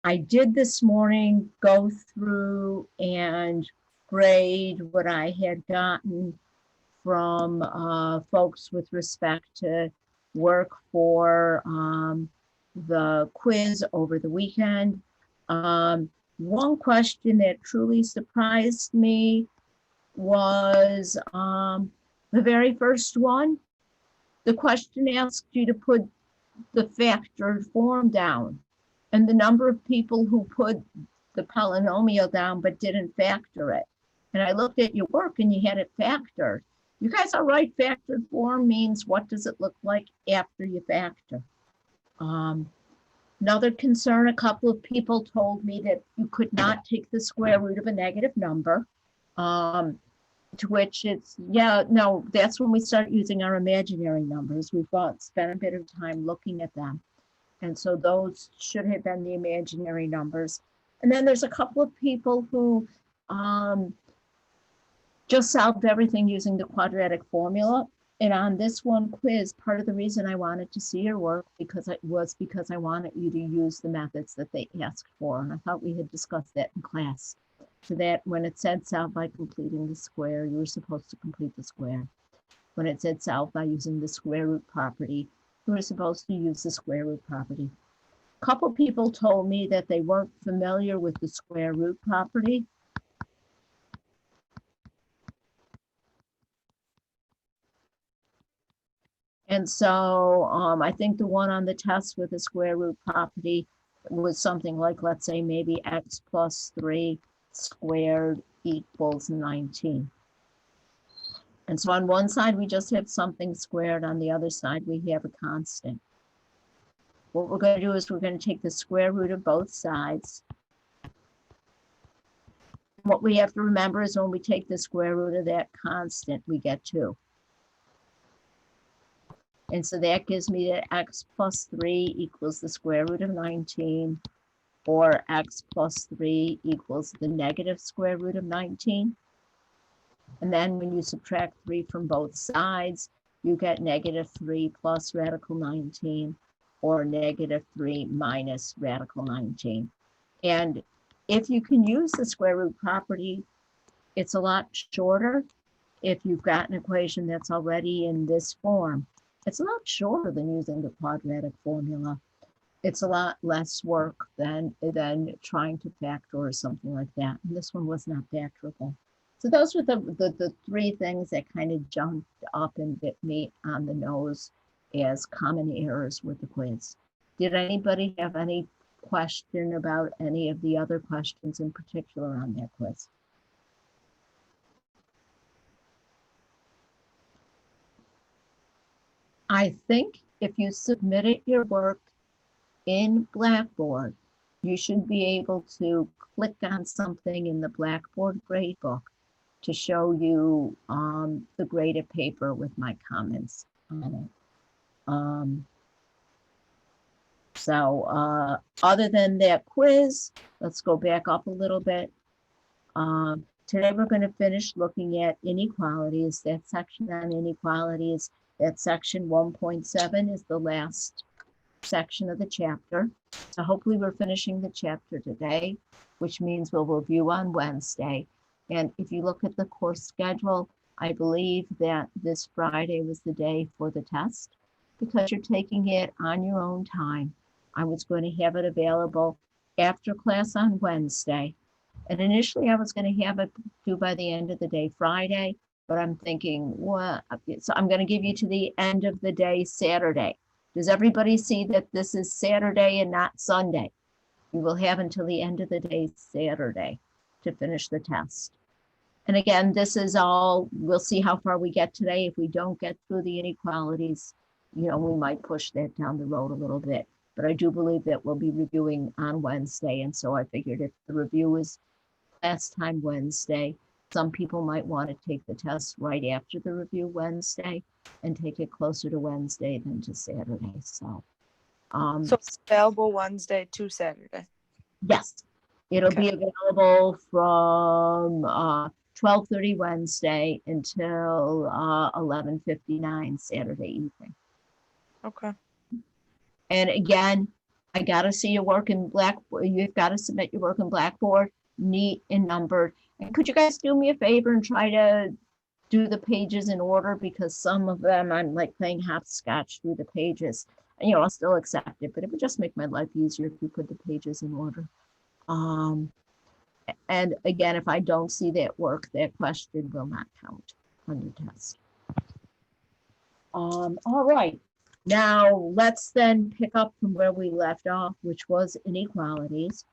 I did this morning go through and grade what I had gotten from folks with respect to work for the quiz over the weekend. One question that truly surprised me was the very first one. The question asked you to put the factored form down, and the number of people who put the polynomial down but didn't factor it. And I looked at your work and you had it factored. You guys are right, factored form means what does it look like after you factor? Another concern, a couple of people told me that you could not take the square root of a negative number. To which it's, yeah, no, that's when we start using our imaginary numbers. We've spent a bit of time looking at them. And so those should have been the imaginary numbers. And then there's a couple of people who just solved everything using the quadratic formula. And on this one quiz, part of the reason I wanted to see your work because I wanted you to use the methods that they asked for. And I thought we had discussed that in class. So that when it said solve by completing the square, you were supposed to complete the square. When it said solve by using the square root property, you were supposed to use the square root property. A couple people told me that they weren't familiar with the square root property. And so I think the one on the test with the square root property was something like, let's say maybe x plus 3 squared equals 19. And so on one side, we just have something squared. On the other side, we have a constant. What we're going to do is we're going to take the square root of both sides. What we have to remember is when we take the square root of that constant, we get 2. And so that gives me that x plus 3 equals the square root of 19, or x plus 3 equals the negative square root of 19. And then when you subtract 3 from both sides, you get negative 3 plus radical 19, or negative 3 minus radical 19. And if you can use the square root property, it's a lot shorter if you've got an equation that's already in this form. It's a lot shorter than using the quadratic formula. It's a lot less work than trying to factor or something like that. And this one was not factorable. So those were the 3 things that kind of jumped up and bit me on the nose as common errors with the quiz. Did anybody have any question about any of the other questions in particular on that quiz? I think if you submitted your work in Blackboard, you should be able to click on something in the Blackboard gradebook to show you the graded paper with my comments on it. So other than that quiz, let's go back up a little bit. Today we're going to finish looking at inequalities. That section on inequalities, that section 1.7 is the last section of the chapter. So hopefully we're finishing the chapter today, which means we'll review on Wednesday. And if you look at the course schedule, I believe that this Friday was the day for the test because you're taking it on your own time. I was going to have it available after class on Wednesday. And initially I was going to have it due by the end of the day Friday, but I'm thinking, well, so I'm going to give you to the end of the day Saturday. Does everybody see that this is Saturday and not Sunday? You will have until the end of the day Saturday to finish the test. And again, this is all, we'll see how far we get today. If we don't get through the inequalities, we might push that down the road a little bit. But I do believe that we'll be reviewing on Wednesday. And so I figured if the review is last time Wednesday, some people might want to take the test right after the review Wednesday and take it closer to Wednesday than to Saturday. So it's available Wednesday to Saturday. Yes, it'll be available from 12:30 Wednesday until 11:59 Saturday evening. Okay. And again, I gotta see your work in Blackboard. You've got to submit your work in Blackboard, neat and numbered. And could you guys do me a favor and try to do the pages in order, because some of them I'm like playing hopscotch through the pages. You know, I'll still accept it, but it would just make my life easier if you put the pages in order. And again, if I don't see that work, that question will not count on your test. All right. Now let's then pick up from where we left off, which was inequalities.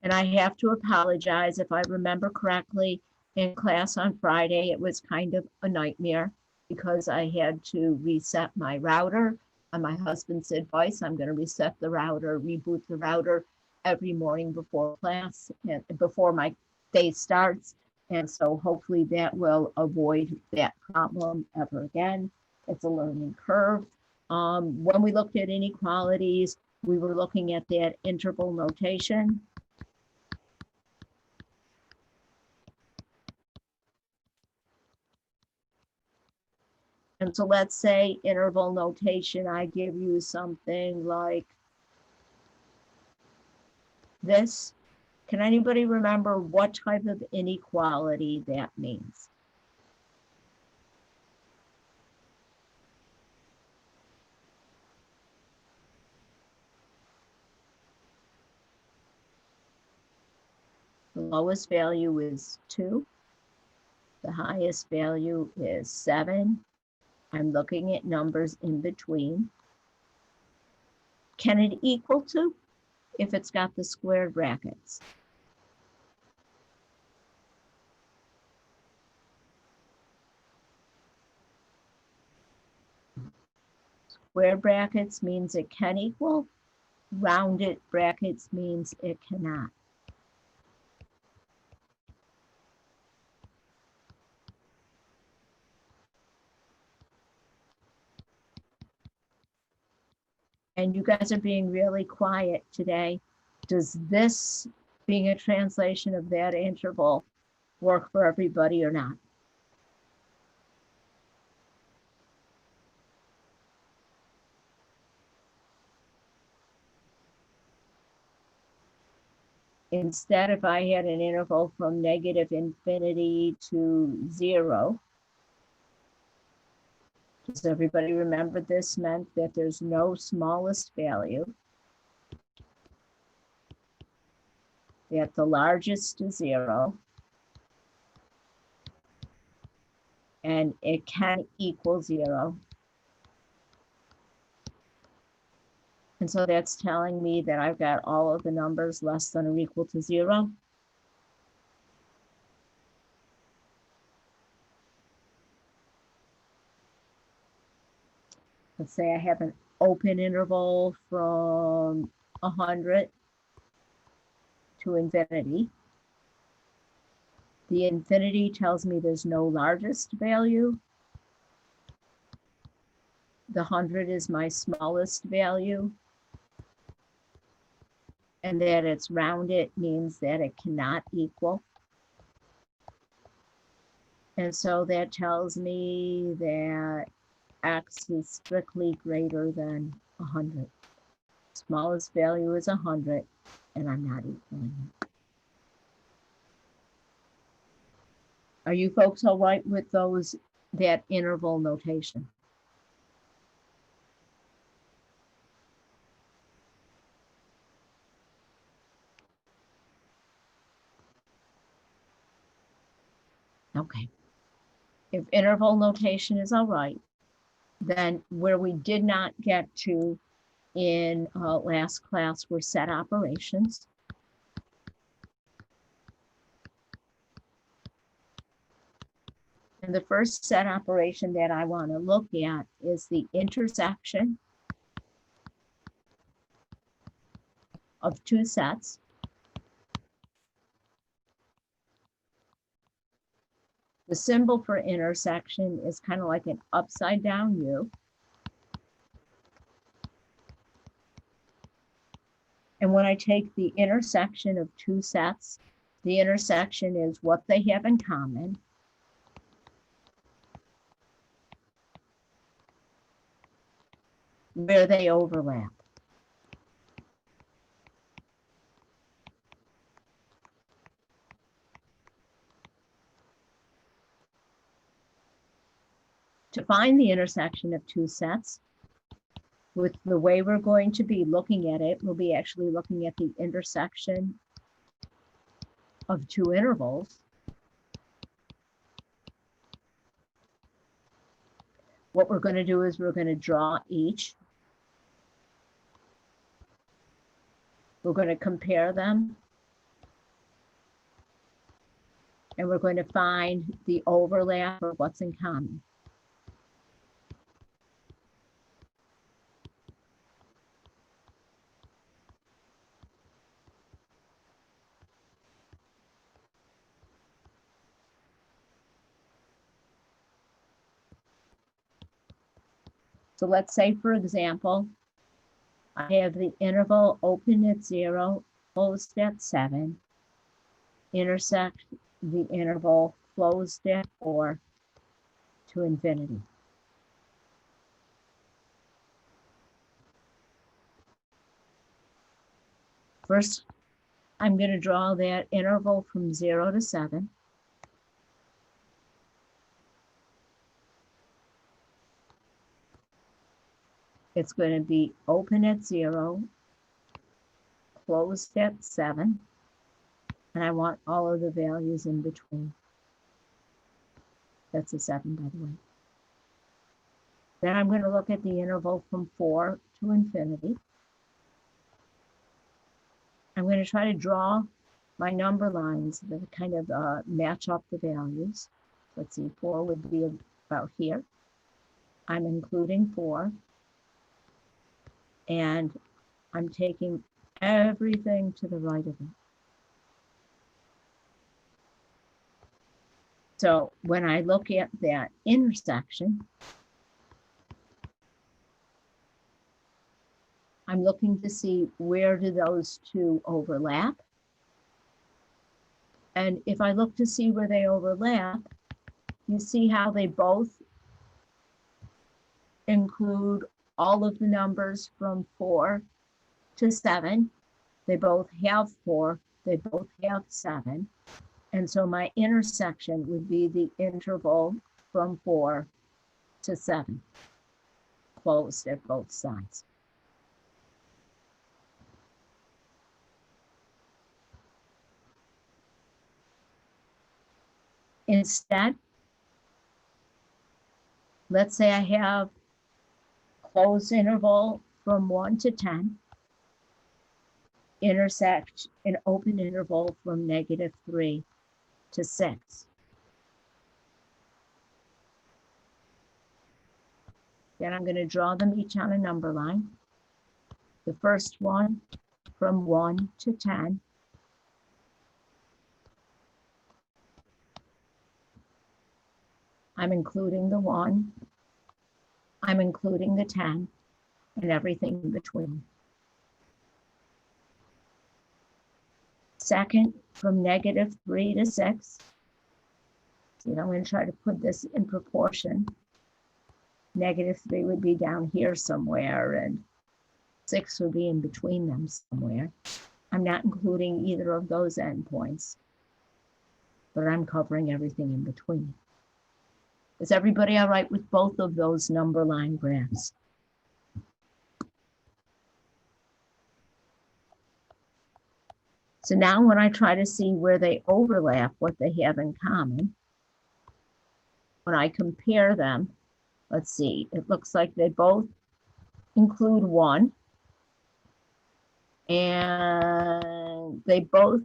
And I have to apologize. If I remember correctly, in class on Friday, it was kind of a nightmare because I had to reset my router. On my husband's advice, I'm going to reset the router, reboot the router every morning before class and before my day starts. And so hopefully that will avoid that problem ever again. It's a learning curve. When we looked at inequalities, we were looking at that interval notation. And so let's say interval notation, I give you something like this. Can anybody remember what type of inequality that means? The lowest value is 2. The highest value is 7. I'm looking at numbers in between. Can it equal to if it's got the square brackets? Square brackets means it can equal. Rounded brackets means it cannot. And you guys are being really quiet today. Does this, being a translation of that interval, work for everybody or not? Instead, if I had an interval from -infinity to 0, does everybody remember this meant that there's no smallest value, that the largest is 0, and it can equal 0. And so that's telling me that I've got all of the numbers less than or equal to 0. Let's say I have an open interval from 100 to infinity. The infinity tells me there's no largest value. The 100 is my smallest value. And that it's rounded means that it cannot equal. And so that tells me that x is strictly greater than 100. Smallest value is 100, and I'm not equaling it. Are you folks all right with that interval notation? Okay. If interval notation is all right, then where we did not get to in last class were set operations. And the first set operation that I want to look at is the intersection of two sets. The symbol for intersection is kind of like an upside down U. And when I take the intersection of two sets, the intersection is what they have in common. where they overlap. To find the intersection of two sets, with the way we're going to be looking at it, we'll be actually looking at the intersection of two intervals. What we're going to do is we're going to draw each. We're going to compare them. And we're going to find the overlap or what's in common. So let's say, for example, I have the interval open at 0, closed at 7, intersect the interval closed at 4 to infinity. First, I'm going to draw that interval from 0 to 7. It's going to be open at 0, closed at 7, and I want all of the values in between. That's a 7, by the way. Then I'm going to look at the interval from 4 to infinity. I'm going to try to draw my number lines that kind of match up the values. Let's see, 4 would be about here. I'm including 4. And I'm taking everything to the right of it. So when I look at that intersection, I'm looking to see where do those two overlap. And if I look to see where they overlap, you see how they both include all of the numbers from 4 to 7. They both have 4, they both have 7. And so my intersection would be the interval from 4 to 7, closed at both sides. Instead, let's say I have closed interval from 1 to 10, intersect an open interval from -3 to 6. Then I'm going to draw them each on a number line. The first one from 1 to 10. I'm including the 1. I'm including the 10 and everything in between. Second, from -3 to 6. See, I'm going to try to put this in proportion. -3 would be down here somewhere, and 6 would be in between them somewhere. I'm not including either of those endpoints, but I'm covering everything in between. Is everybody all right with both of those number line graphs? So now when I try to see where they overlap, what they have in common, when I compare them, let's see, it looks like they both include 1, and they both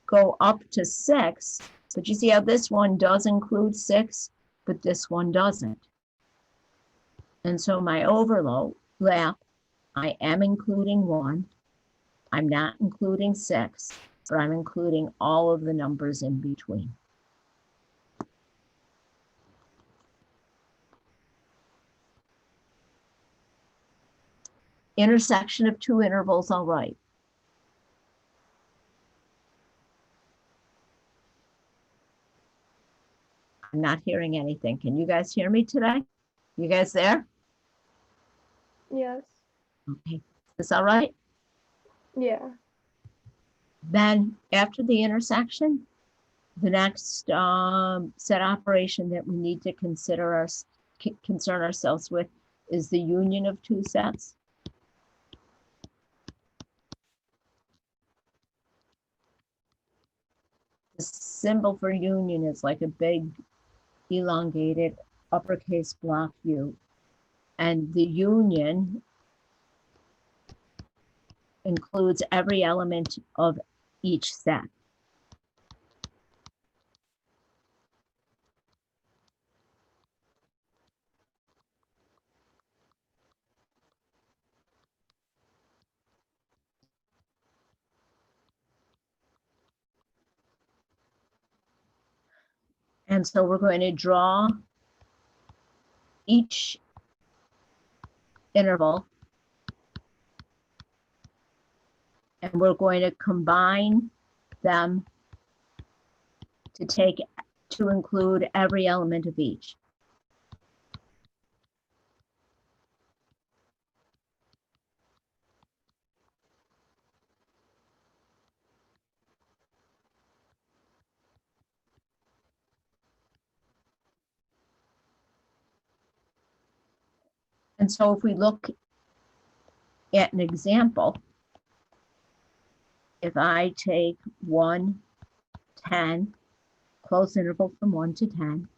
go up to 6, but you see how this one does include 6, but this one doesn't. And so my overlap, I am including 1, I'm not including 6, but I'm including all of the numbers in between. Intersection of two intervals, all right. I'm not hearing anything. Can you guys hear me today? You guys there? Yes. Okay, is this all right? Yeah. Then after the intersection, the next set operation that we need to concern ourselves with is the union of two sets. The symbol for union is like a big elongated uppercase block U. And the union includes every element of each set. And so we're going to draw each interval, and we're going to combine them to include every element of each. And so if we look at an example, if I take 1, 10, close interval from 1 to 10,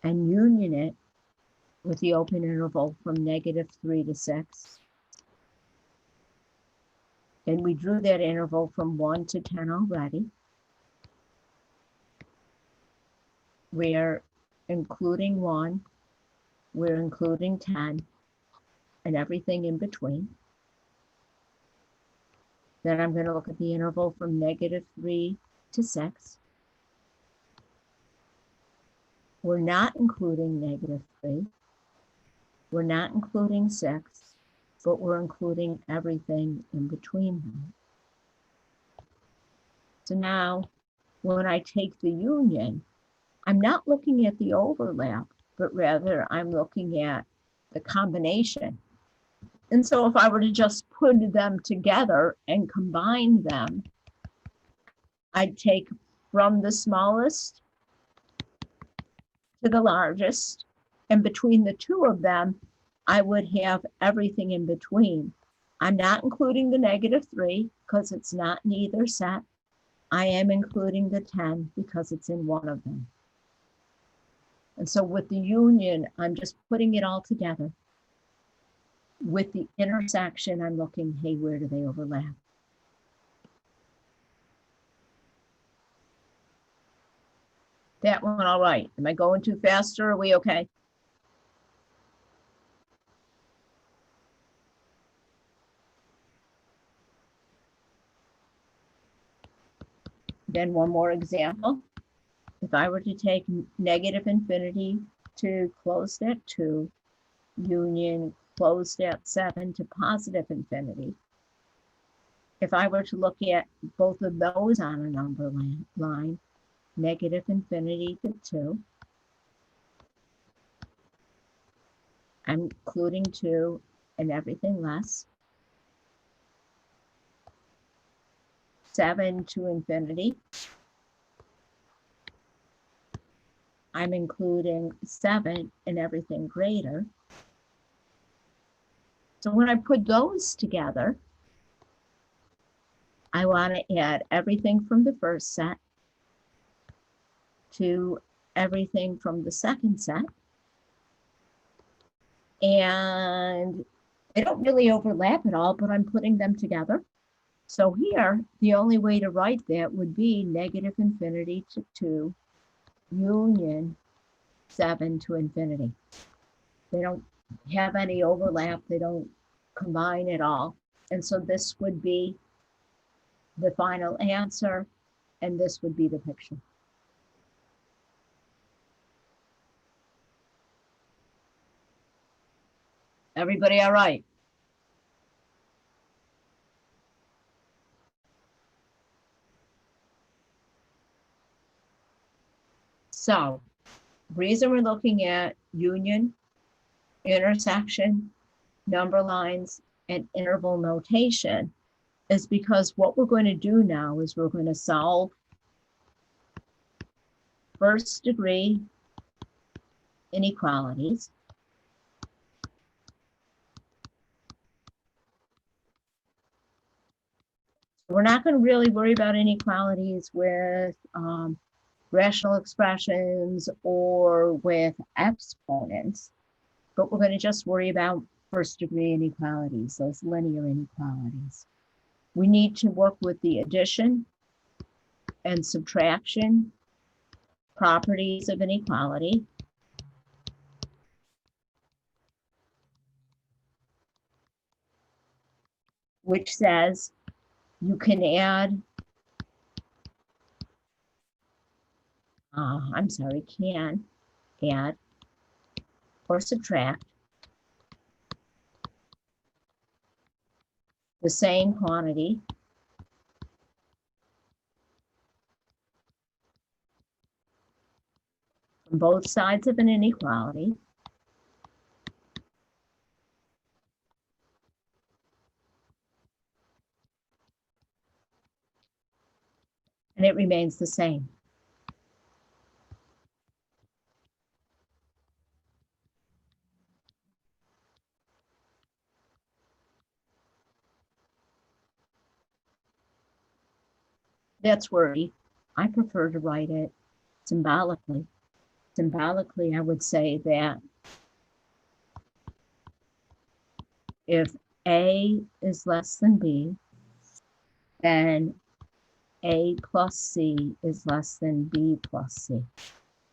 and union it with the open interval from -3 to 6, and we drew that interval from 1 to 10 already, we're including 1, we're including 10, and everything in between. Then I'm going to look at the interval from -3 to 6. We're not including -3. We're not including 6, but we're including everything in between them. So now, when I take the union, I'm not looking at the overlap, but rather I'm looking at the combination. And so if I were to just put them together and combine them, I'd take from the smallest to the largest, and between the two of them, I would have everything in between. I'm not including the -3 because it's not in either set. I am including the 10 because it's in one of them. And so with the union, I'm just putting it all together. With the intersection, I'm looking, hey, where do they overlap? That one, all right. Am I going too fast or are we okay? Then one more example. If I were to take -infinity to closed at 2, union closed at 7 to +infinity. If I were to look at both of those on a number line, -infinity to 2, I'm including 2 and everything less. 7 to infinity, I'm including 7 and everything greater. So when I put those together, I want to add everything from the first set to everything from the second set. And they don't really overlap at all, but I'm putting them together. So here, the only way to write that would be -infinity to 2, union 7 to infinity. They don't have any overlap. They don't combine at all. And so this would be the final answer, and this would be the picture. Everybody all right? So, reason we're looking at union, intersection, number lines, and interval notation is because what we're going to do now is we're going to solve first degree inequalities. We're not going to really worry about inequalities with rational expressions or with exponents, but we're going to just worry about first degree inequalities, those linear inequalities. We need to work with the addition and subtraction properties of inequality. Which says you can add, can add or subtract the same quantity from both sides of an inequality and it remains the same. That's wordy. I prefer to write it symbolically. Symbolically, I would say that if A is less than B, then A plus C is less than B plus C.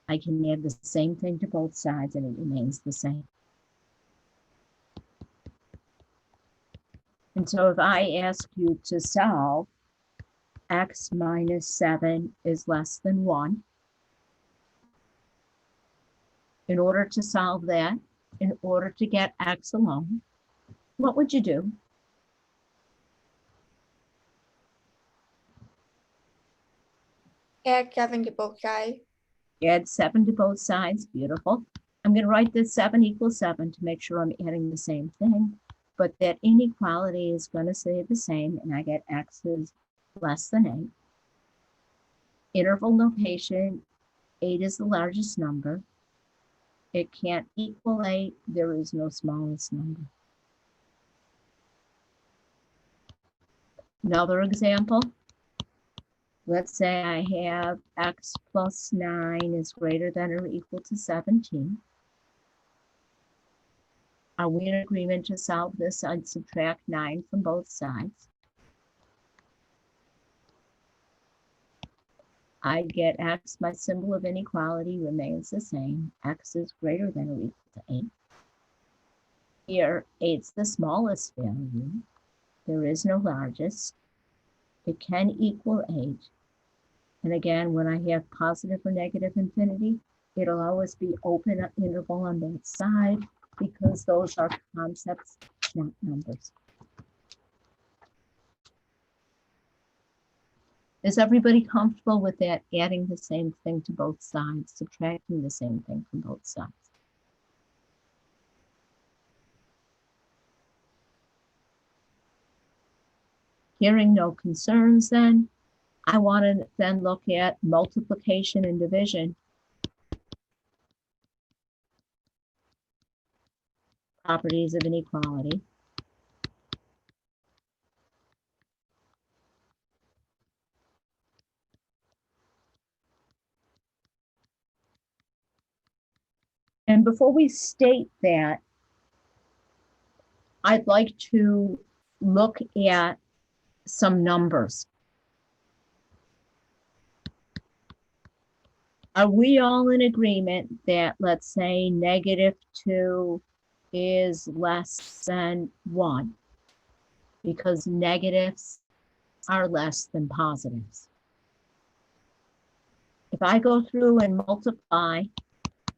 I can add the same thing to both sides and it remains the same. And so if I ask you to solve x minus 7 is less than 1, in order to solve that, in order to get x alone, what would you do? Add 7 to both sides. Add 7 to both sides. Beautiful. I'm going to write this 7 equals 7 to make sure I'm adding the same thing. But that inequality is going to stay the same, and I get x is less than 8. Interval notation, 8 is the largest number. It can't equal 8. There is no smallest number. Another example. Let's say I have x plus 9 is greater than or equal to 17. Are we in agreement to solve this? I'd subtract 9 from both sides. I'd get x, my symbol of inequality remains the same. X is greater than or equal to 8. Here, 8's the smallest value. There is no largest. It can equal 8. And again, when I have positive or negative infinity, it'll always be open interval on that side because those are concepts, not numbers. Is everybody comfortable with that? Adding the same thing to both sides, subtracting the same thing from both sides. Hearing no concerns then, I want to then look at multiplication and division. Properties of inequality. And before we state that, I'd like to look at some numbers. Are we all in agreement that, let's say, -2 is less than 1? Because negatives are less than positives. If I go through and multiply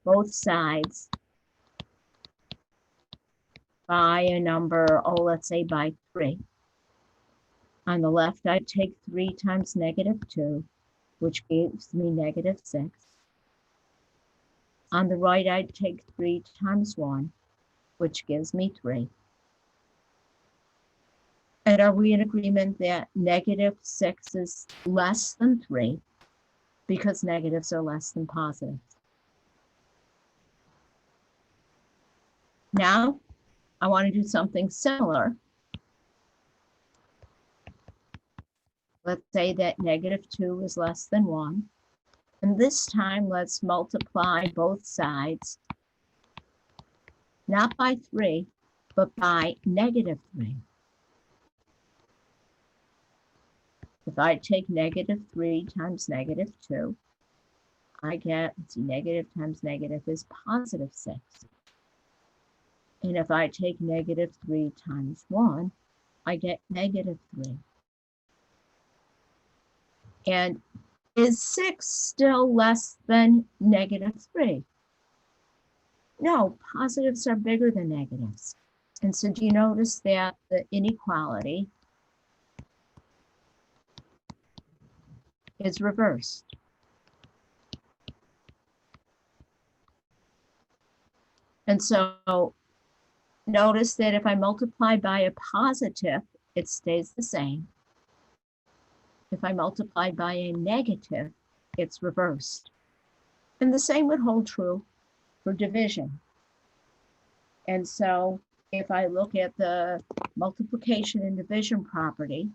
both sides by a number, let's say by 3. On the left, I take 3 times -2, which gives me -6. On the right, I take 3 times 1, which gives me 3. And are we in agreement that -6 is less than 3 because negatives are less than positives? Now, I want to do something similar. Let's say that -2 is less than 1. And this time, let's multiply both sides, not by 3, but by -3. If I take -3 times -2, I get, let's see, negative times negative is +6. And if I take -3 times 1, I get -3. And is 6 still less than -3? No, positives are bigger than negatives. And so do you notice that the inequality is reversed? And so notice that if I multiply by a positive, it stays the same. If I multiply by a negative, it's reversed. And the same would hold true for division. And so if I look at the multiplication and division property,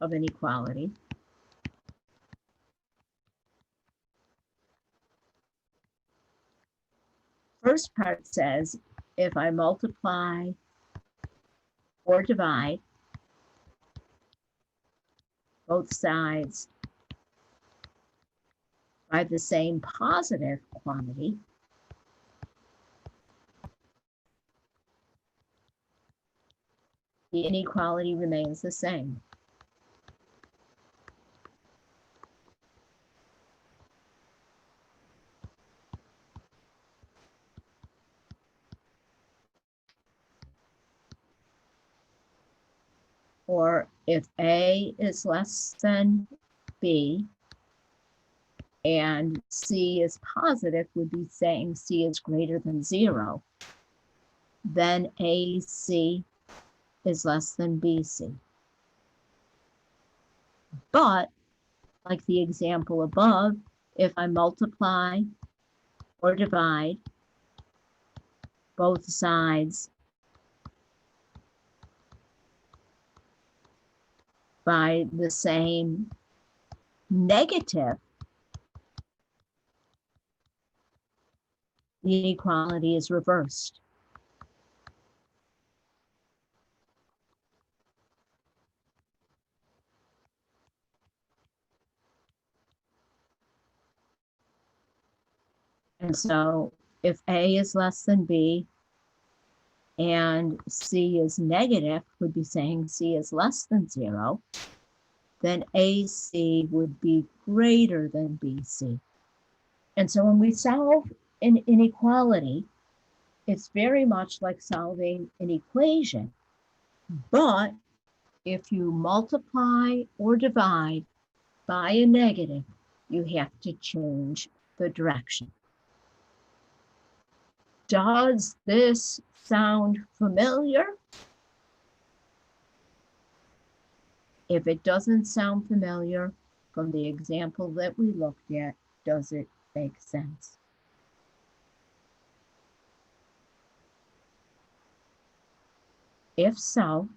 of inequality, first part says if I multiply or divide both sides by the same positive quantity, the inequality remains the same. Or if A is less than B and C is positive, would be saying C is greater than 0, then AC is less than BC. But like the example above, if I multiply or divide both sides by the same negative, the inequality is reversed. And so if A is less than B and C is negative, would be saying C is less than 0, then AC would be greater than BC. And so when we solve an inequality, it's very much like solving an equation. But if you multiply or divide by a negative, you have to change the direction. Does this sound familiar? If it doesn't sound familiar from the example that we looked at, does it make sense? If so,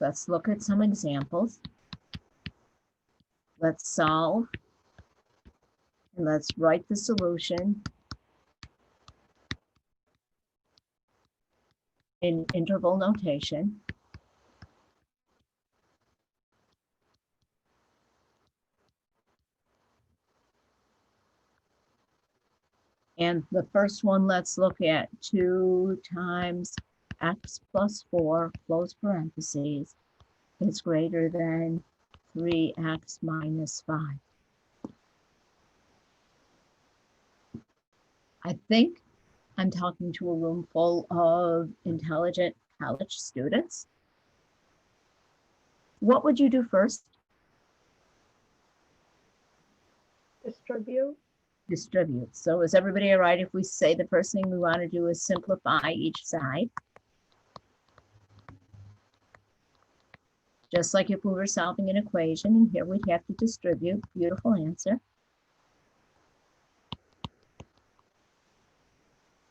let's look at some examples. Let's solve and let's write the solution in interval notation. And the first one, let's look at 2 times x plus 4, close parentheses, is greater than 3x minus 5. I think I'm talking to a room full of intelligent college students. What would you do first? Distribute. distribute. So is everybody all right if we say the first thing we want to do is simplify each side? Just like if we were solving an equation, and here we'd have to distribute. Beautiful answer.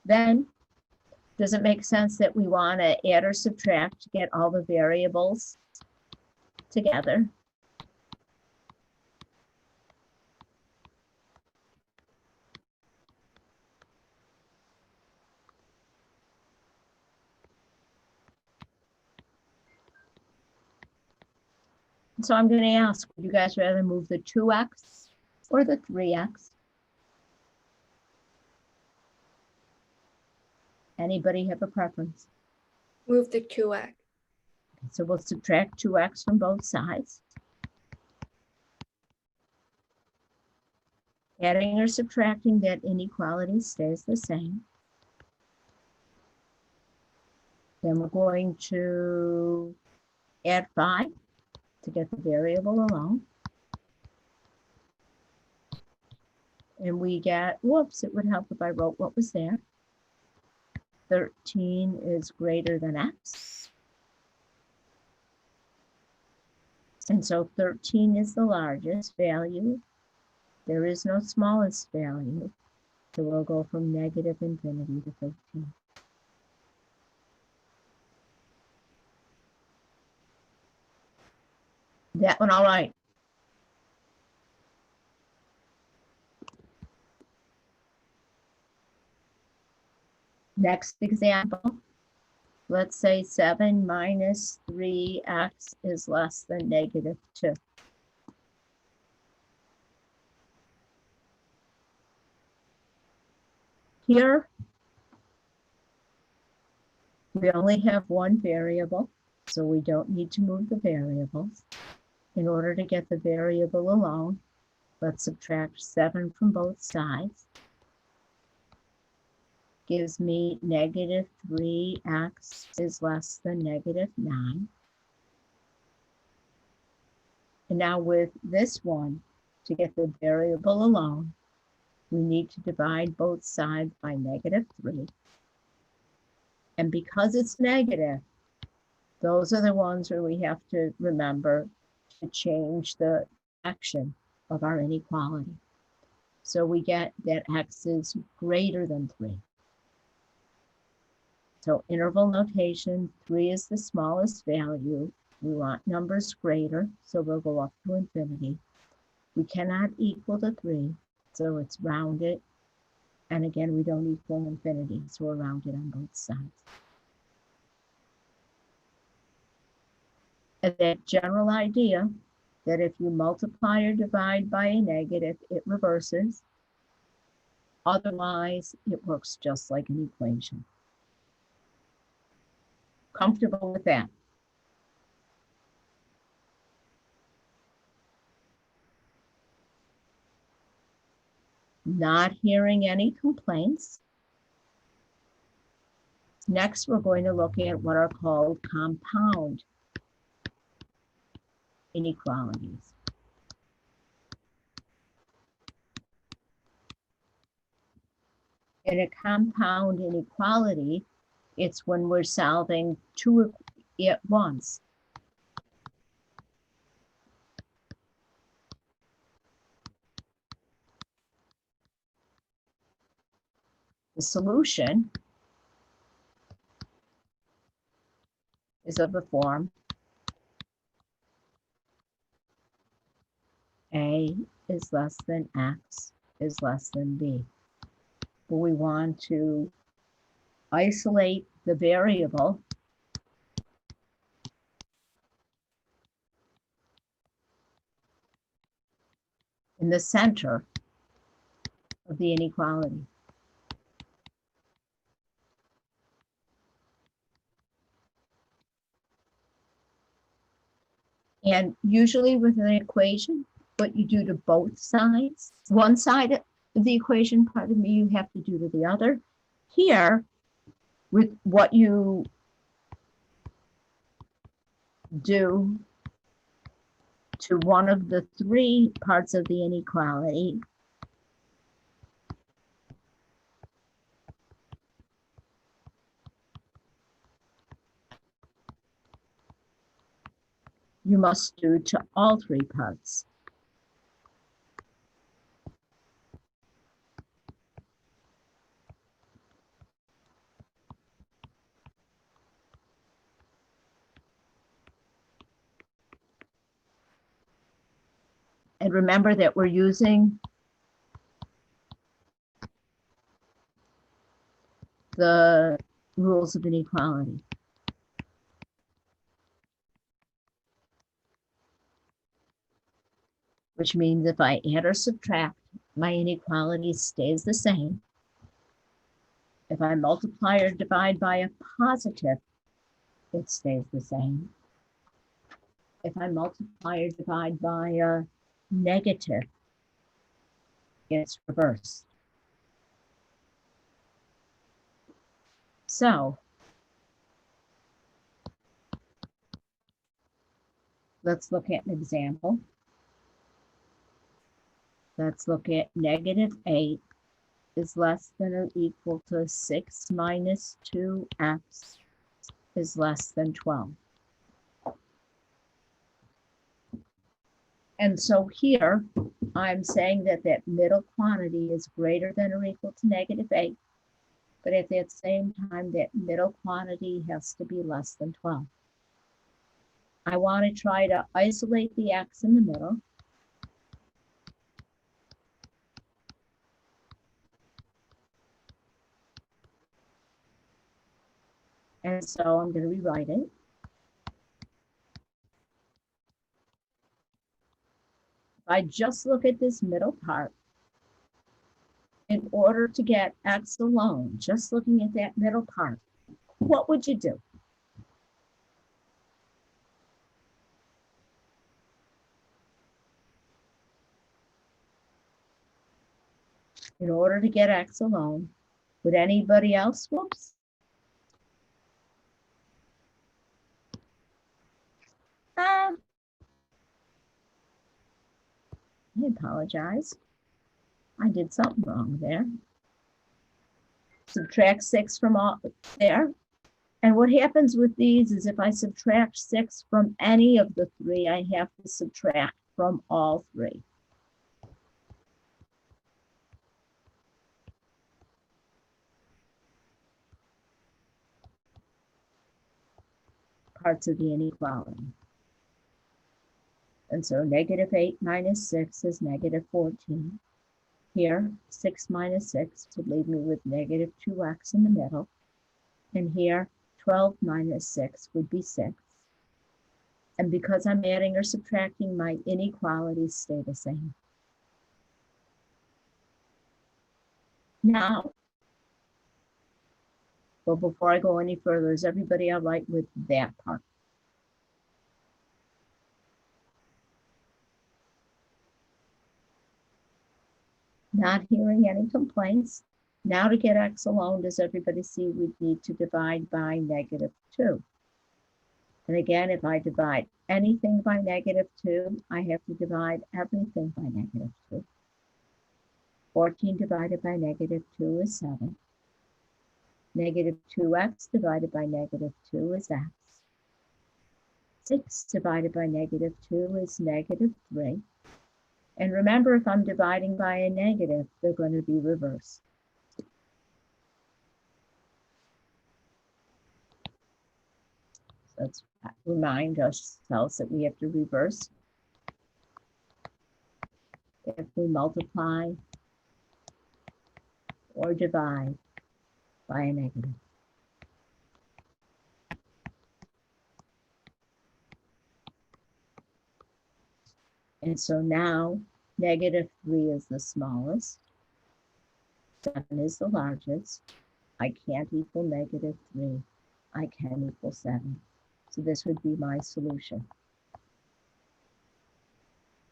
Then, does it make sense that we want to add or subtract to get all the variables together? So I'm going to ask, would you guys rather move the 2x or the 3x? Anybody have a preference? Move the 2x. So we'll subtract 2x from both sides. Adding or subtracting that inequality stays the same. Then we're going to add 5 to get the variable alone. And we get, whoops, it would help if I wrote what was there. 13 is greater than x. And so 13 is the largest value. There is no smallest value. So we'll go from negative infinity to 13. That one, all right. Next example, let's say 7 minus 3x is less than negative 2. Here, we only have one variable, so we don't need to move the variables. In order to get the variable alone, let's subtract 7 from both sides. Gives me negative 3x is less than negative 9. And now with this one, to get the variable alone, we need to divide both sides by negative 3. And because it's negative, those are the ones where we have to remember to change the action of our inequality. So we get that x is greater than 3. So interval notation, 3 is the smallest value. We want numbers greater, so we'll go up to infinity. We cannot equal to 3, so it's rounded. And again, we don't equal infinity, so we're rounded on both sides. And that general idea that if you multiply or divide by a negative, it reverses. Otherwise, it works just like an equation. Comfortable with that? Not hearing any complaints. Next, we're going to look at what are called compound inequalities. In a compound inequality, it's when we're solving two at once. The solution is of the form A is less than X is less than B. But we want to isolate the variable in the center of the inequality. And usually with an equation, what you do to both sides, one side of the equation, pardon me, you have to do to the other. Here, with what you do to one of the three parts of the inequality, you must do to all three parts. And remember that we're using the rules of inequality. Which means if I add or subtract, my inequality stays the same. If I multiply or divide by a positive, it stays the same. If I multiply or divide by a negative, it's reversed. So let's look at an example. Let's look at -8 is less than or equal to 6 minus 2x is less than 12. And so here, I'm saying that that middle quantity is greater than or equal to -8, but at that same time, that middle quantity has to be less than 12. I want to try to isolate the x in the middle. And so I'm going to rewrite it. If I just look at this middle part, in order to get x alone, just looking at that middle part, what would you do? In order to get x alone, would anybody else, whoops? I apologize. I did something wrong there. Subtract 6 from all there. And what happens with these is if I subtract 6 from any of the three, I have to subtract from all three. Parts of the inequality. And so -8 minus 6 is -14. Here, 6 minus 6 would leave me with -2x in the middle. And here, 12 minus 6 would be 6. And because I'm adding or subtracting, my inequalities stay the same. Now, well, before I go any further, is everybody all right with that part? Not hearing any complaints. Now to get x alone, does everybody see we need to divide by -2? And again, if I divide anything by -2, I have to divide everything by -2. 14 divided by -2 is 7. -2x divided by -2 is x. 6 divided by -2 is -3. And remember, if I'm dividing by a negative, they're going to be reversed. Let's remind ourselves that we have to reverse. If we multiply or divide by a negative. And so now -3 is the smallest. 7 is the largest. I can't equal -3. I can equal 7. So this would be my solution.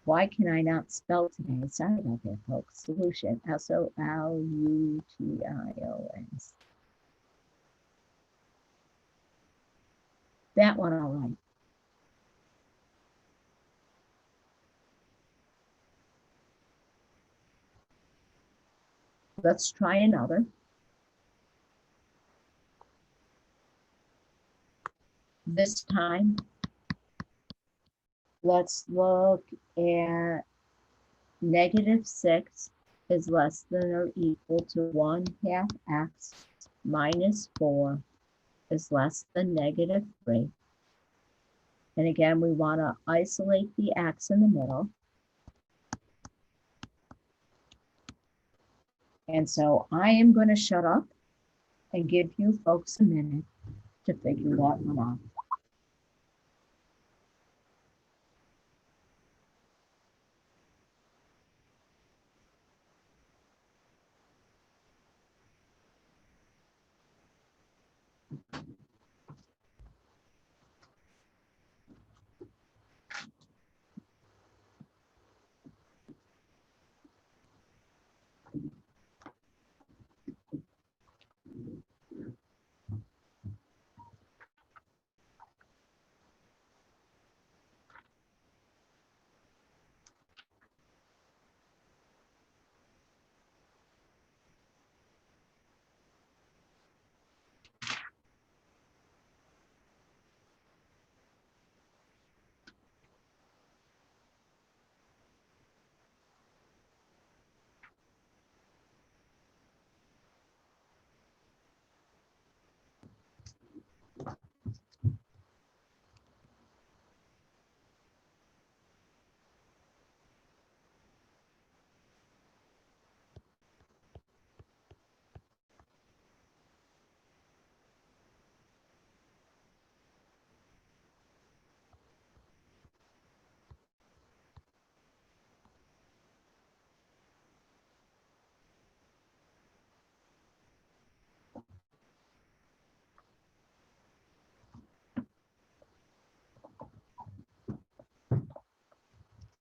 Why can I not spell today? Sorry about that, folks. Solution, S-O-L-U-T-I-O-N. That one all right. Let's try another. This time, Let's look at -6 is less than or equal to 1/2 x minus 4 is less than -3. And again, we want to isolate the x in the middle. And so I am going to shut up and give you folks a minute to figure that one out.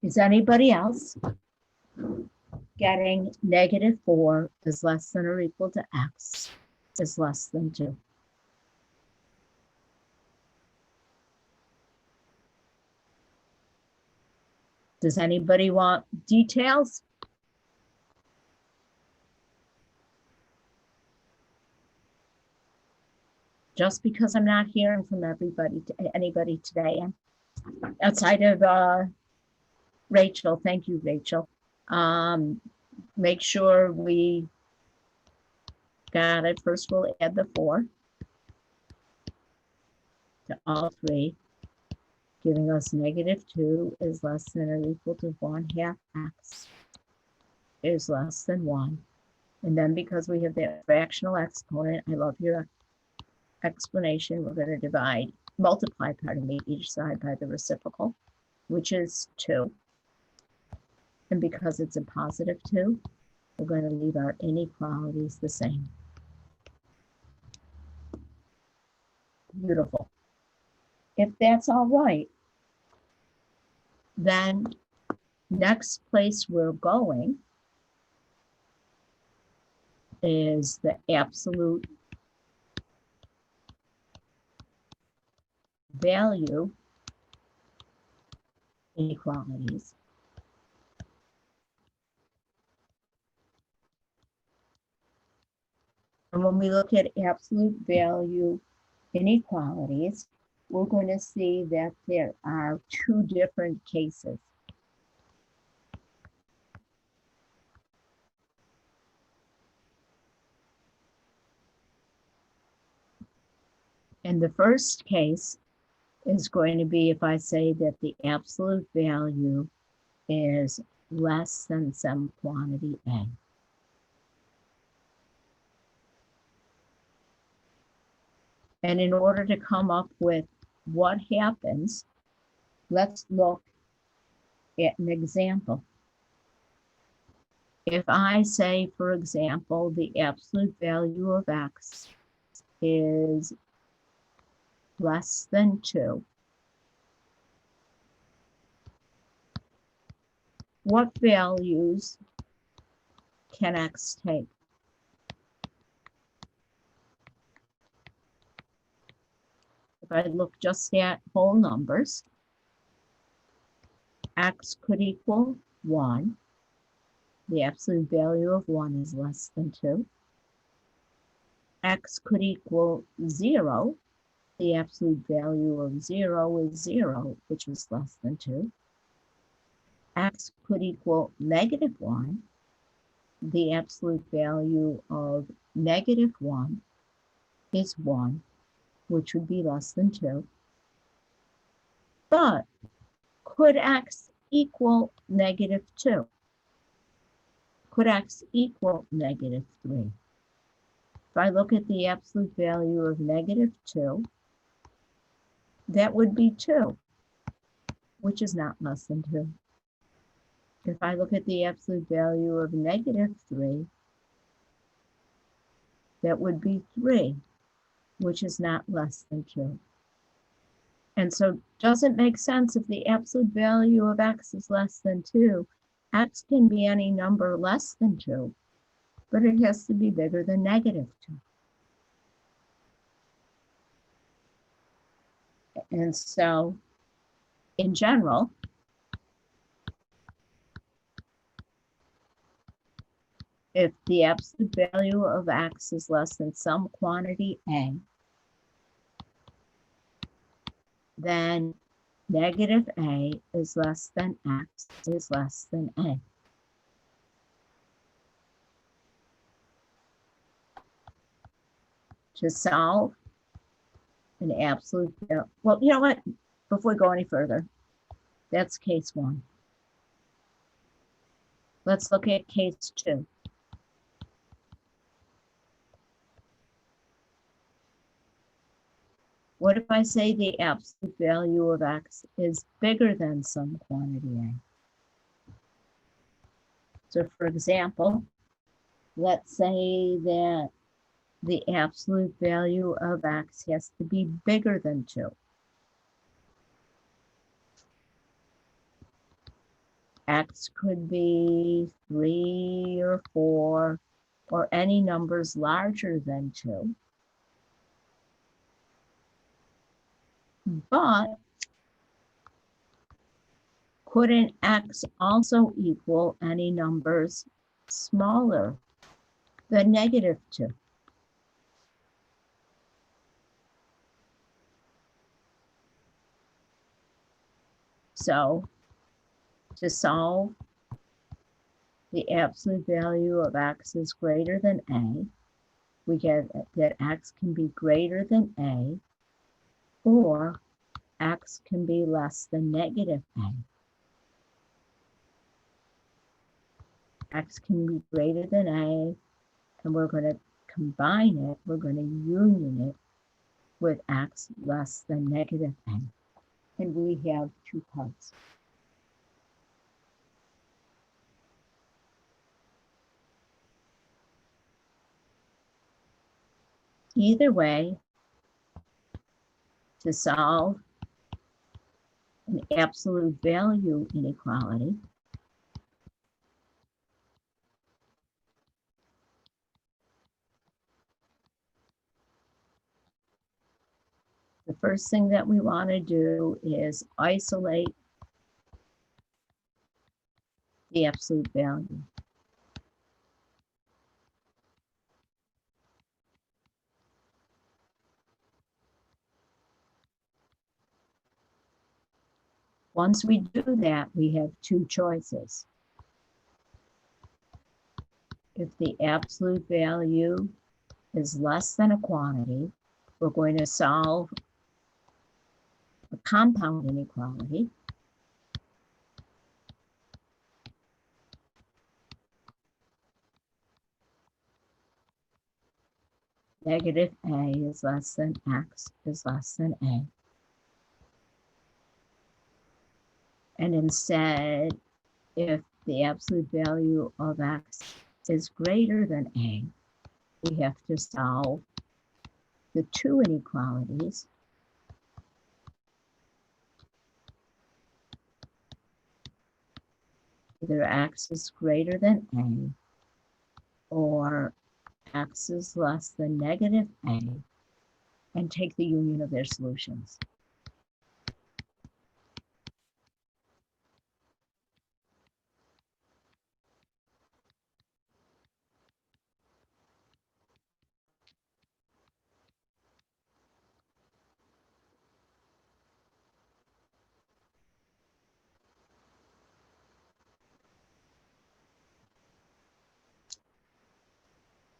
Is anybody else getting -4 is less than or equal to x is less than 2? Does anybody want details? Just because I'm not hearing from anybody today, outside of Rachel. Thank you, Rachel. Make sure we got it. First, we'll add the 4 to all three, giving us -2 is less than or equal to 1/2 x is less than 1. And then because we have that fractional exponent, I love your explanation, we're going to multiply each side by the reciprocal, which is 2. And because it's a +2, we're going to leave our inequalities the same. Beautiful. If that's all right, then next place we're going is the absolute value inequalities. And when we look at absolute value inequalities, we're going to see that there are 2 different cases. And the first case is going to be if I say that the absolute value is less than some quantity A. And in order to come up with what happens, let's look at an example. If I say, for example, the absolute value of x is less than 2, what values can x take? If I look just at whole numbers, x could equal 1. The absolute value of 1 is less than 2. X could equal 0 the absolute value of 0 is 0, which is less than 2. X could equal -1. The absolute value of -1 is 1, which would be less than 2. But could X equal -2? Could X equal -3? If I look at the absolute value of -2, that would be 2, which is not less than 2. If I look at the absolute value of -3, that would be 3, which is not less than 2. And so does it make sense if the absolute value of X is less than 2, X can be any number less than 2, but it has to be bigger than -2. And so in general, if the absolute value of X is less than some quantity A, then -A is less than X is less than A. To solve an absolute, well, you know what? Before we go any further, that's case 1. Let's look at case 2. What if I say the absolute value of X is bigger than some quantity A? So for example, let's say that the absolute value of X has to be bigger than 2. X could be 3 or 4 or any numbers larger than 2. But couldn't X also equal any numbers smaller than -2? So to solve the absolute value of X is greater than A, we get that X can be greater than A, or X can be less than -A. X can be greater than A, and we're going to combine it, we're going to union it with X less than -A. And we have 2 parts. Either way, to solve an absolute value inequality, the first thing that we want to do is isolate the absolute value. Once we do that, we have 2 choices. If the absolute value is less than a quantity, we're going to solve a compound inequality. -A is less than X is less than A. And instead, if the absolute value of X is greater than A, we have to solve the 2 inequalities. Either X is greater than A or X is less than -A, and take the union of their solutions.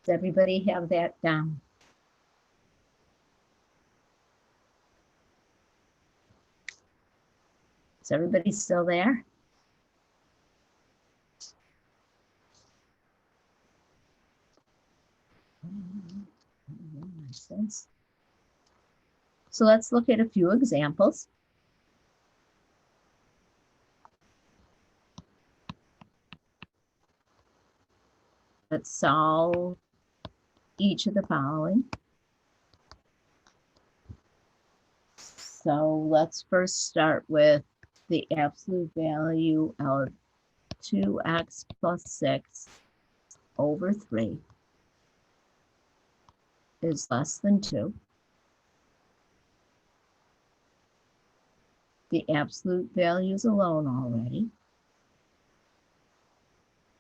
Does everybody have that down? Is everybody still there? Makes sense. So let's look at a few examples. Let's solve each of the following. So let's first start with the absolute value of 2x plus 6 over 3 is less than 2. The absolute value is alone already,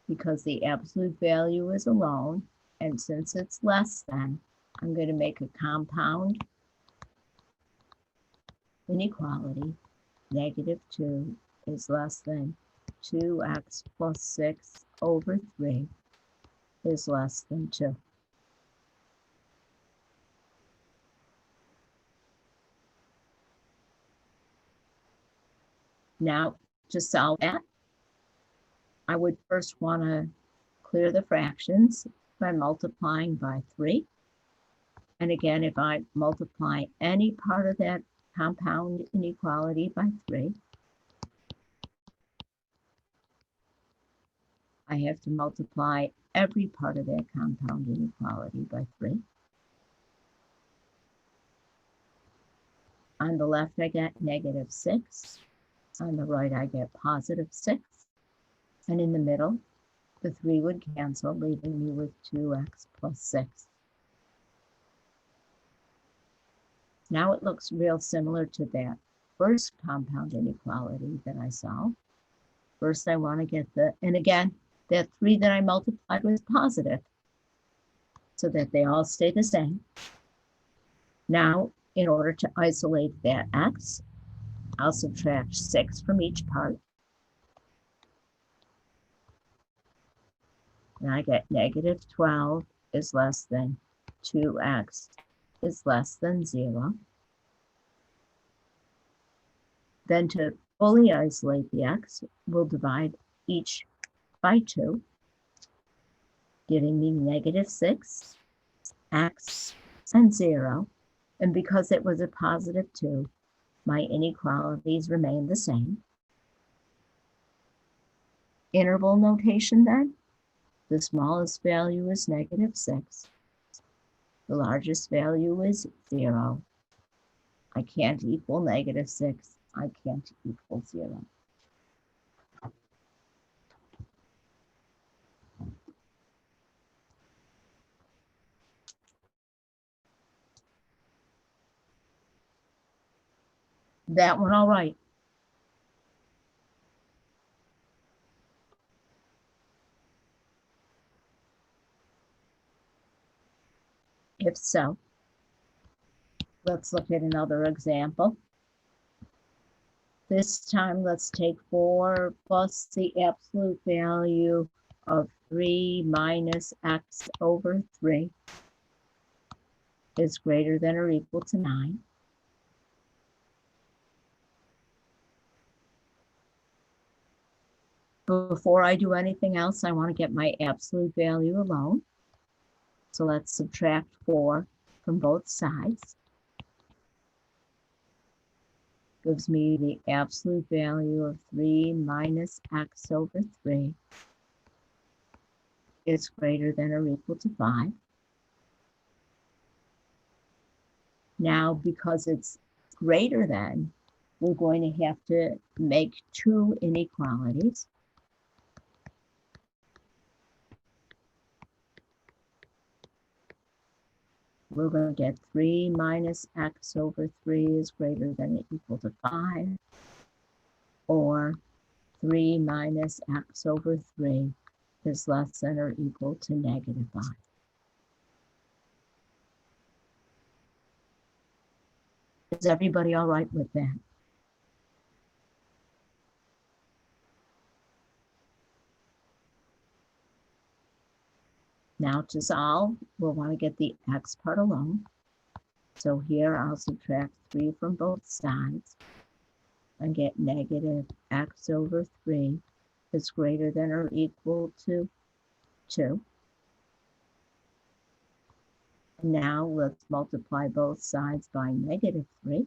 because the absolute value is alone, and since it's less than, I'm going to make a compound inequality. -2 is less than 2x plus 6 over 3 is less than 2. Now, to solve that, I would first want to clear the fractions by multiplying by 3. And again, if I multiply any part of that compound inequality by 3, I have to multiply every part of that compound inequality by 3. On the left, I get -6. On the right, I get +6. And in the middle, the 3 would cancel, leaving me with 2x plus 6. Now it looks real similar to that first compound inequality that I solved. First, I want to get and again, that 3 that I multiplied was positive, so that they all stay the same. Now, in order to isolate that x, I'll subtract 6 from each part. And I get -12 is less than 2x is less than 0. Then to fully isolate the x, we'll divide each by 2, giving me -6, x, and 0. And because it was a +2, my inequalities remain the same. Interval notation then, the smallest value is -6. The largest value is 0. I can't equal -6. I can't equal 0. That one all right. If so, let's look at another example. This time, let's take 4 plus the absolute value of 3 minus x over 3 is greater than or equal to 9. Before I do anything else, I want to get my absolute value alone. So let's subtract 4 from both sides. Gives me the absolute value of 3 minus x over 3 is greater than or equal to 5. Now, because it's greater than, we're going to have to make 2 inequalities. We're going to get 3 minus x over 3 is greater than or equal to 5, or 3 minus x over 3 is less than or equal to -5. Is everybody all right with that? Now to solve, we'll want to get the x part alone. So here I'll subtract 3 from both sides and get negative x over 3 is greater than or equal to 2. Now let's multiply both sides by negative 3.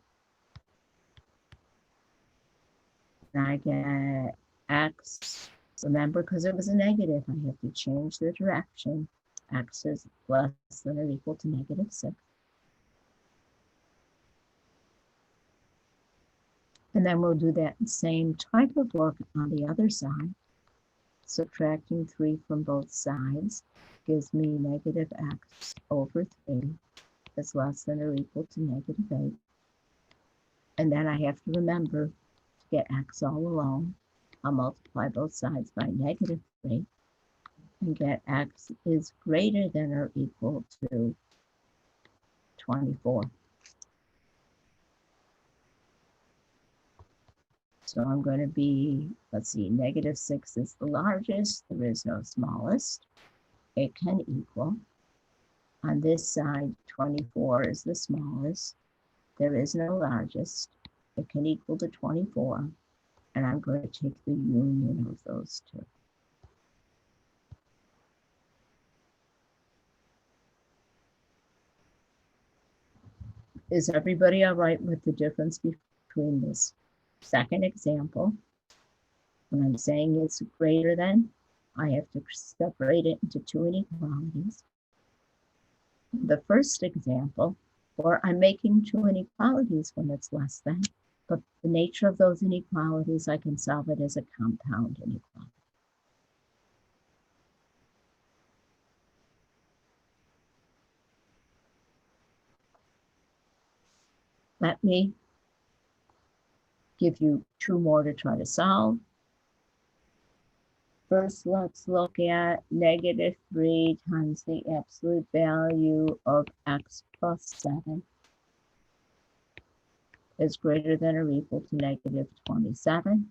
And I get x, remember, because it was a negative, I have to change the direction. X is less than or equal to negative 6. And then we'll do that same type of work on the other side. Subtracting 3 from both sides gives me negative x over 3 is less than or equal to negative 8. And then I have to remember to get x all alone. I'll multiply both sides by negative 3 and get x is greater than or equal to 24. So I'm going to be, let's see, negative 6 is the largest. There is no smallest. It can equal. On this side, 24 is the smallest. There is no largest. It can equal to 24. And I'm going to take the union of those two. Is everybody all right with the difference between this second example? When I'm saying it's greater than, I have to separate it into two inequalities. The first example, or I'm making two inequalities when it's less than, but the nature of those inequalities, I can solve it as a compound inequality. Let me give you two more to try to solve. First, let's look at negative 3 times the absolute value of x plus 7 is greater than or equal to negative 27.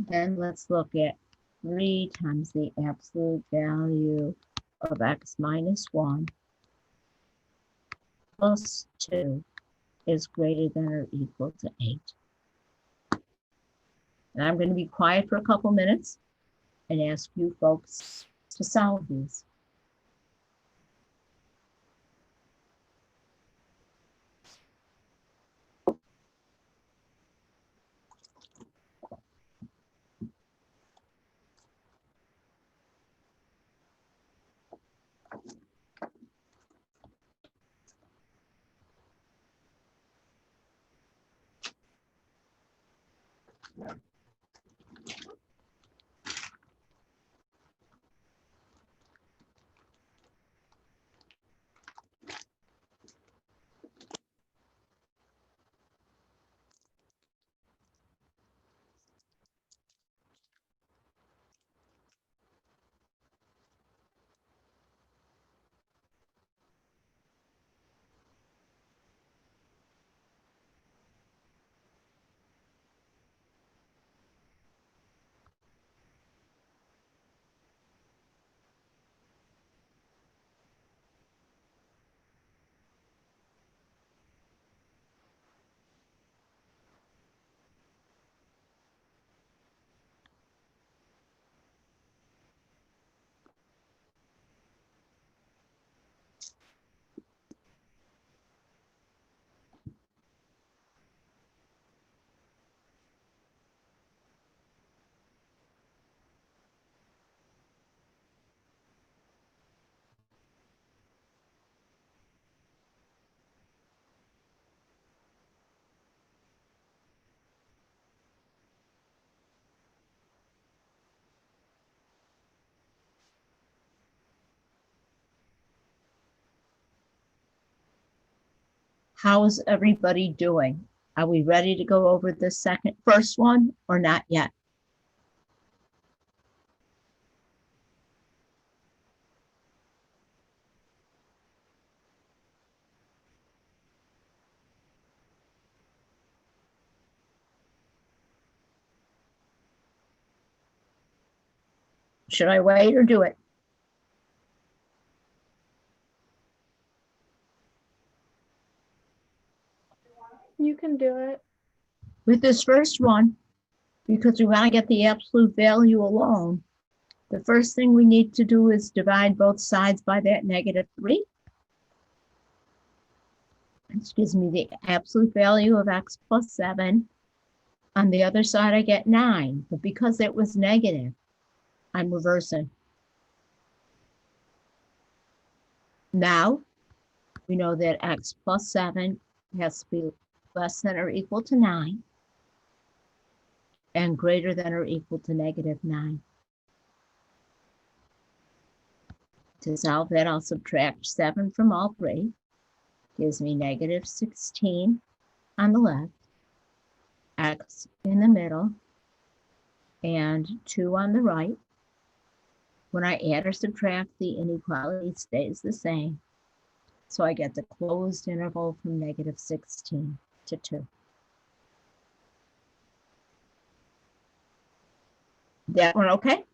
Then let's look at 3 times the absolute value of x minus 1 plus 2 is greater than or equal to 8. And I'm going to be quiet for a couple minutes and ask you folks to solve these. How is everybody doing? Are we ready to go over the first one or not yet? Should I wait or do it? You can do it. With this first one, because we want to get the absolute value alone, the first thing we need to do is divide both sides by that -3. Which gives me the absolute value of x plus 7. On the other side, I get 9. But because it was negative, I'm reversing. Now, we know that x plus 7 has to be less than or equal to 9 and greater than or equal to -9. To solve that, I'll subtract 7 from all three. Gives me -16 on the left, x in the middle, and 2 on the right. When I add or subtract, the inequality stays the same. So I get the closed interval from -16 to 2. That one okay?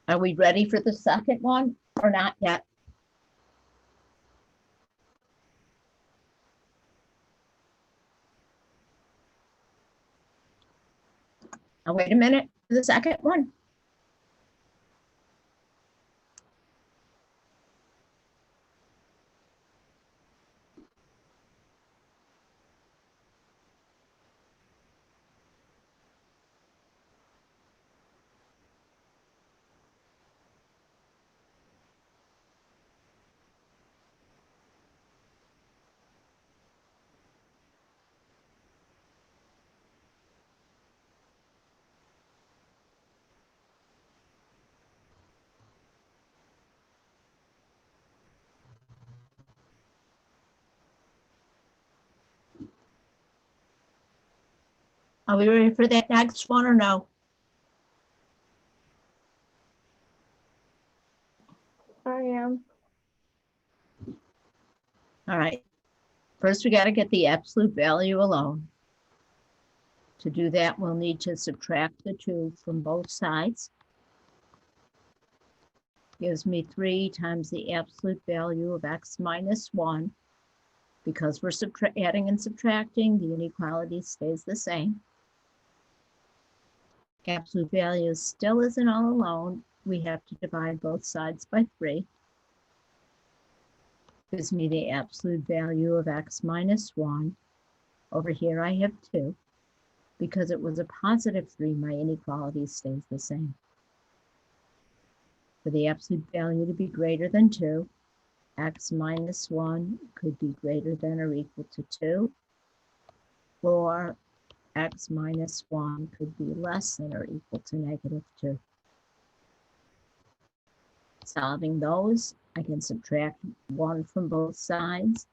Are we ready for the second one or not yet? Now wait a minute for the second one. Are we ready for that next one or no? I am. All right. First, we got to get the absolute value alone. To do that, we'll need to subtract the 2 from both sides. Gives me 3 times the absolute value of x minus 1. Because we're adding and subtracting, the inequality stays the same. Absolute value still isn't all alone. We have to divide both sides by 3. Gives me the absolute value of x minus 1. Over here I have 2. Because it was a +3, my inequality stays the same. For the absolute value to be greater than 2, x minus 1 could be greater than or equal to 2, or x minus 1 could be less than or equal to -2. Solving those, I can subtract 1 from both sides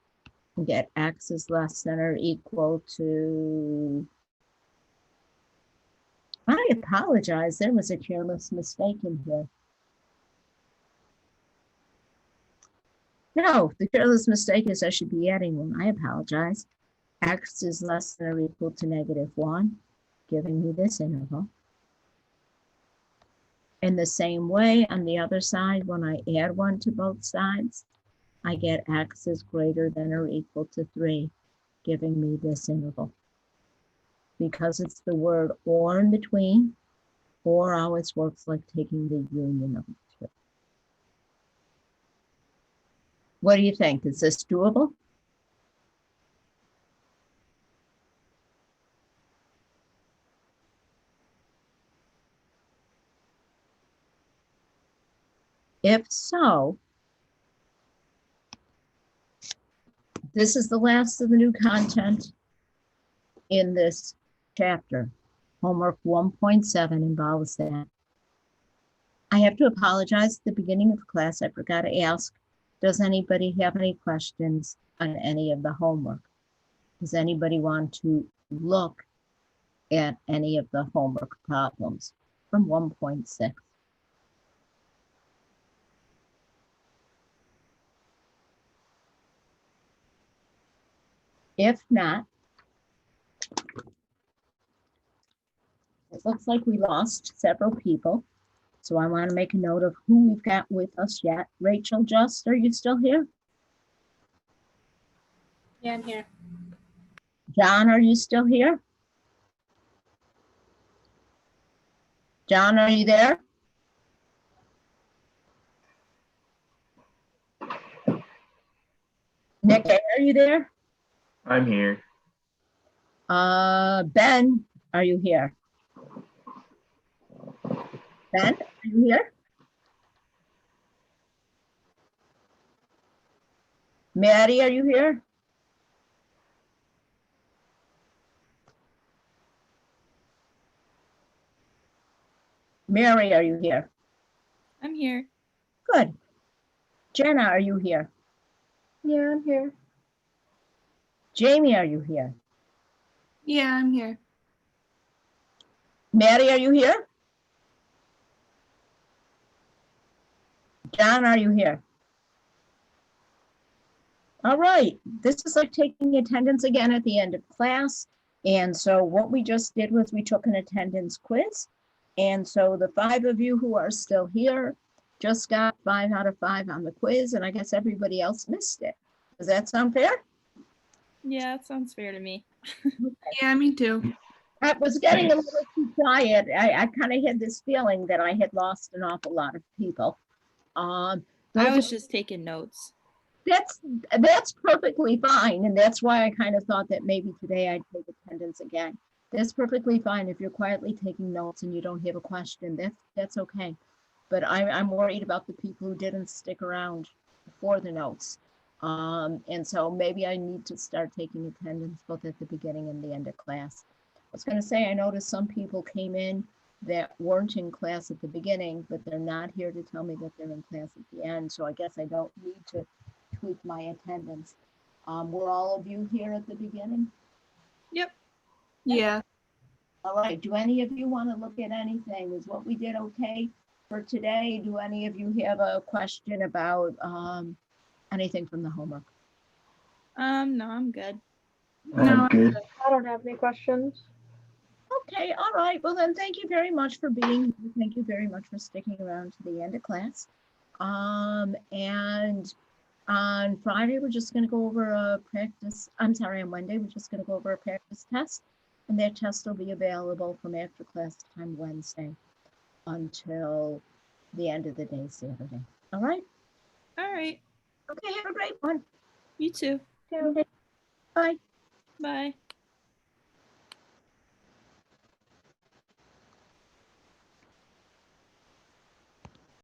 and get x is less than or equal to, I apologize, there was a careless mistake in here. No, the careless mistake is I should be adding 1. I apologize. X is less than or equal to -1, giving me this interval. In the same way, on the other side, when I add 1 to both sides, I get x is greater than or equal to 3, giving me this interval. Because it's the word or in between, or always works like taking the union of the 2. What do you think? Is this doable? If so, this is the last of the new content in this chapter. Homework 1.7 involves that. I have to apologize at the beginning of class. I forgot to ask, does anybody have any questions on any of the homework? Does anybody want to look at any of the homework problems from 1.6? If not, it looks like we lost several people. So I want to make a note of who we've got with us yet. Rachel, Just, are you still here? Yeah, I'm here. John, are you still here? John, are you there? Nick, are you there? I'm here. Ben, are you here? Ben, are you here? Maddie, are you here? Mary, are you here? I'm here. Good. Jenna, are you here? Yeah, I'm here. Jamie, are you here? Yeah, I'm here. Maddie, are you here? John, are you here? All right, this is like taking attendance again at the end of class. And so what we just did was we took an attendance quiz. And so the 5 of you who are still here just got 5 out of 5 on the quiz, and I guess everybody else missed it. Does that sound fair? Yeah, that sounds fair to me. Yeah, me too. I was getting a little too quiet. I kind of had this feeling that I had lost an awful lot of people. I those was of- just taking notes. That's perfectly fine, and that's why I kind of thought that maybe today I'd take attendance again. That's perfectly fine if you're quietly taking notes and you don't have a question. That's okay. But I'm worried about the people who didn't stick around for the notes. And so maybe I need to start taking attendance both at the beginning and the end of class. I was going to say, I noticed some people came in that weren't in class at the beginning, but they're not here to tell me that they're in class at the end. So I guess I don't need to tweak my attendance. Were all of you here at the beginning? Yep. Yeah. All right, do any of you want to look at anything? Is what we did okay for today? Do any of you have a question about anything from the homework? No, I'm good. No, Good. I don't have any questions. Okay, all right. Well, then thank you very much for being here. Thank you very much for sticking around to the end of class. And on Friday, we're just going to go over a practice. I'm sorry, on Monday, we're just going to go over a practice test. And that test will be available from after class time Wednesday until the end of the day, Saturday. All right? All right. Okay, have a great one. You too. Yeah. Okay, bye. Bye.